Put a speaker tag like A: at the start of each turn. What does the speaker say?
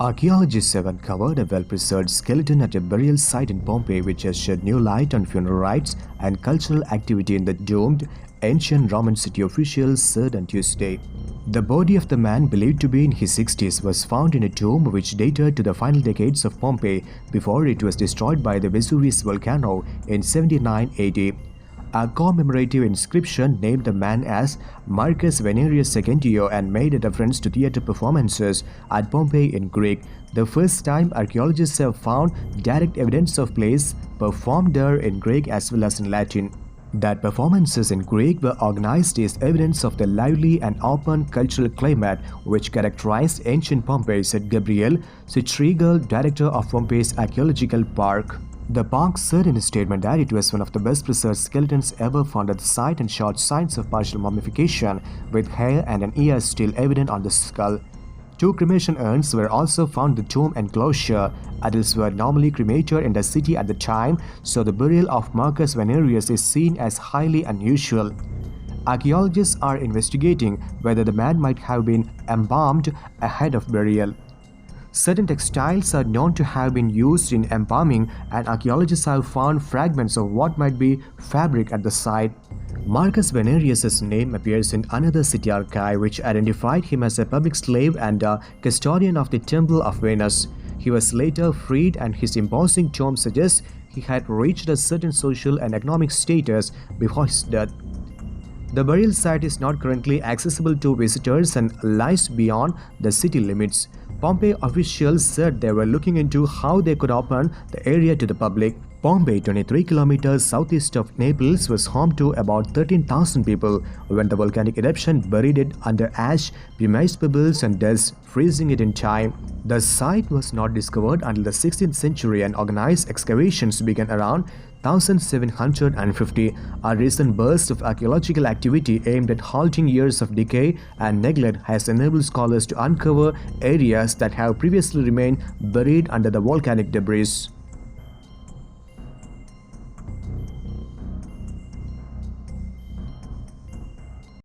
A: Archaeologists have uncovered a well-preserved skeleton at a burial site in Pompeii which has shed new light on funeral rites and cultural activity in the doomed ancient Roman city, officials said on Tuesday. The body of the man, believed to be in his 60s, was found in a tomb which dated to the final decades of Pompeii before it was destroyed by the Vesuvius volcano in 79 AD. A commemorative inscription named the man as Marcus Venerius Secundio and made a reference to theatre performances at Pompeii in Greek, the first time archaeologists have found direct evidence of plays performed there in Greek as well as in Latin. That performances in Greek were organized is evidence of the lively and open cultural climate which characterized ancient Pompeii, said Gabriel Citrigal, director of Pompeii's archaeological park. The park said in a statement that it was one of the best preserved skeletons ever found at the site and showed signs of partial mummification, with hair and an ear still evident on the skull. Two cremation urns were also found in the tomb enclosure. Adults were normally cremated in the city at the time, so the burial of Marcus Venerius is seen as highly unusual. Archaeologists are investigating whether the man might have been embalmed ahead of burial. Certain textiles are known to have been used in embalming, and archaeologists have found fragments of what might be fabric at the site. Marcus Venerius' name appears in another city archive which identified him as a public slave and a custodian of the Temple of Venus. He was later freed, and his imposing tomb suggests he had reached a certain social and economic status before his death. The burial site is not currently accessible to visitors and lies beyond the city limits. Pompeii officials said they were looking into how they could open the area to the public. Pompeii, 23 kilometers southeast of Naples, was home to about 13,000 people when the volcanic eruption buried it under ash, pumice pebbles and dust, freezing it in time. The site was not discovered until the 16th century, and organized excavations began around 1750. A recent burst of archaeological activity aimed at halting years of decay and neglect has enabled scholars to uncover areas that have previously remained buried under the volcanic debris.